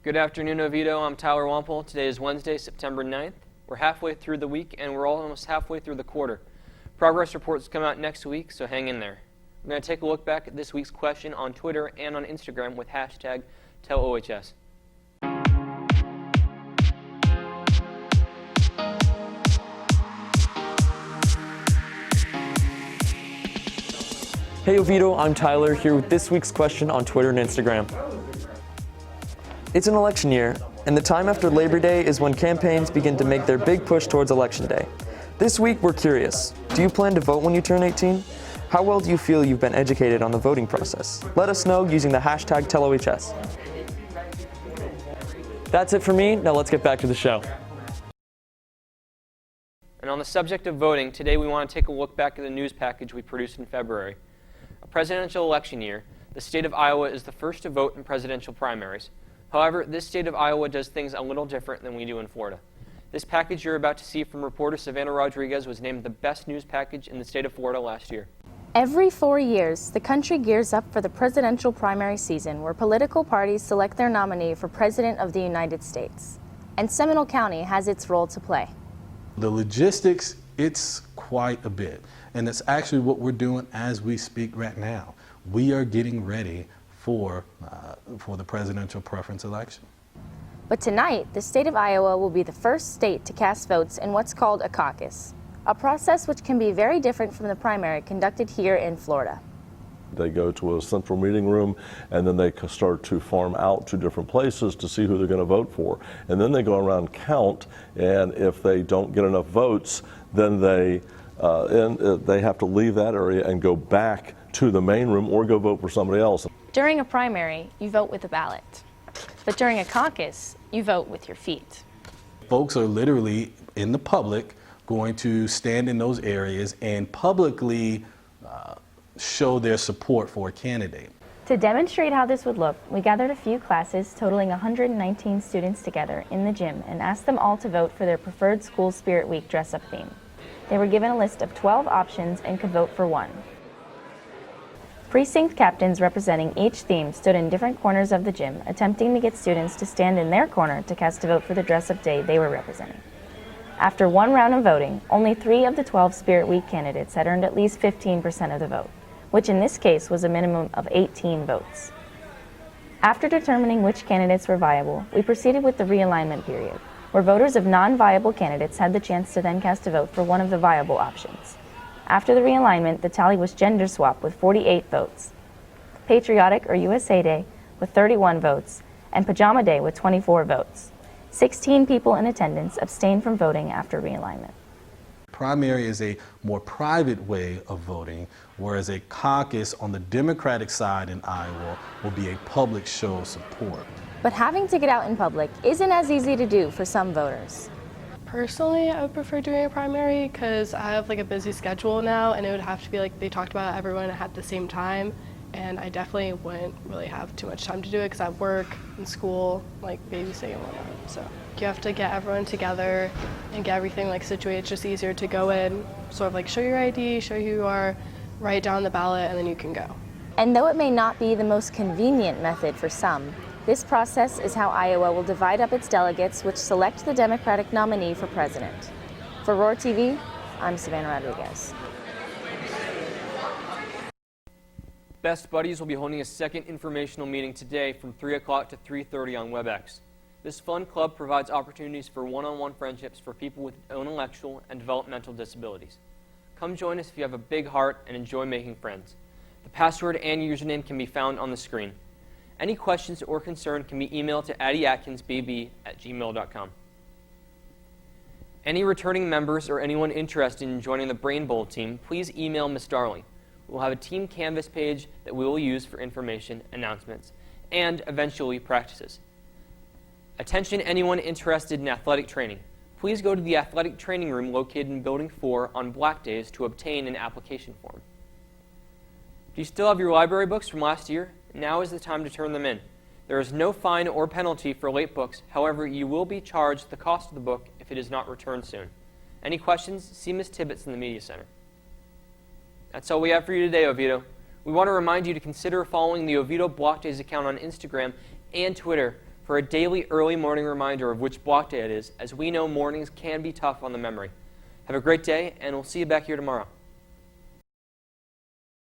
Good afternoon, Oviedo. I'm Tyler Wampole. Today is Wednesday, September 9th. We're halfway through the week, and we're almost halfway through the quarter. Progress reports come out next week, so hang in there. We're going to take a look back at this week's question on Twitter and on Instagram with hashtag TellOHS. Hey Oviedo, I'm Tyler here with this week's question on Twitter and Instagram. It's an election year, and the time after Labor Day is when campaigns begin to make their big push towards Election Day. This week, we're curious. Do you plan to vote when you turn 18? How well do you feel you've been educated on the voting process? Let us know using the hashtag TellOHS. That's it for me. Now let's get back to the show. And on the subject of voting, today we want to take a look back at the news package we produced in February. A presidential election year, the state of Iowa is the first to vote in presidential primaries. However, this state of Iowa does things a little different than we do in Florida. This package you're about to see from reporter Savannah Rodriguez was named the best news package in the state of Florida last year. Every 4 years, the country gears up for the presidential primary season where political parties select their nominee for President of the United States. And Seminole County has its role to play. The logistics, it's quite a bit. And it's actually what we're doing as we speak right now. We are getting ready for the presidential preference election. But tonight, the state of Iowa will be the first state to cast votes in what's called a caucus, a process which can be very different from the primary conducted here in Florida. They go to a central meeting room, and then they start to farm out to different places to see who they're going to vote for. And then they go around and count, and if they don't get enough votes, then they have to leave that area and go back to the main room or go vote for somebody else. During a primary, you vote with a ballot. But during a caucus, you vote with your feet. Folks are literally in the public going to stand in those areas and publicly show their support for a candidate. To demonstrate how this would look, we gathered a few classes totaling 119 students together in the gym and asked them all to vote for their preferred School Spirit Week dress-up theme. They were given a list of 12 options and could vote for one. Precinct captains representing each theme stood in different corners of the gym, attempting to get students to stand in their corner to cast a vote for the dress-up day they were representing. After one round of voting, only 3 of the 12 Spirit Week candidates had earned at least 15% of the vote, which in this case was a minimum of 18 votes. After determining which candidates were viable, we proceeded with the realignment period, where voters of non-viable candidates had the chance to then cast a vote for one of the viable options. After the realignment, the tally was gender swap with 48 votes, Patriotic or USA Day with 31 votes, and Pajama Day with 24 votes. 16 people in attendance abstained from voting after realignment. Primary is a more private way of voting, whereas a caucus on the Democratic side in Iowa will be a public show of support. But having to get out in public isn't as easy to do for some voters. Personally, I would prefer doing a primary because I have like a busy schedule now, and it would have to be like they talked about everyone at the same time, and I definitely wouldn't really have too much time to do it because I have work and school, like babysitting and whatnot. So you have to get everyone together and get everything like situated. It's just easier to go in, sort of like show your ID, show who you are, write down the ballot, and then you can go. And though it may not be the most convenient method for some, this process is how Iowa will divide up its delegates, which select the Democratic nominee for president. For WROR-TV, I'm Savannah Rodriguez. Best Buddies will be holding a second informational meeting today from 3 o'clock to 3:30 on WebEx. This fun club provides opportunities for one-on-one friendships for people with intellectual and developmental disabilities. Come join us if you have a big heart and enjoy making friends. The password and username can be found on the screen. Any questions or concern can be emailed to addieatkinsbb@gmail.com. Any returning members or anyone interested in joining the Brain Bowl team, please email Ms. Darling. We'll have a team Canvas page that we will use for information, announcements, and eventually practices. Attention anyone interested in athletic training. Please go to the athletic training room located in Building 4 on Black Days to obtain an application form. Do you still have your library books from last year? Now is the time to turn them in. There is no fine or penalty for late books. However, you will be charged the cost of the book if it is not returned soon. Any questions? See Ms. Tibbetts in the Media Center. That's all we have for you today, Oviedo. We want to remind you to consider following the Oviedo Block Days account on Instagram and Twitter for a daily early morning reminder of which block day it is, as we know mornings can be tough on the memory. Have a great day, and we'll see you back here tomorrow.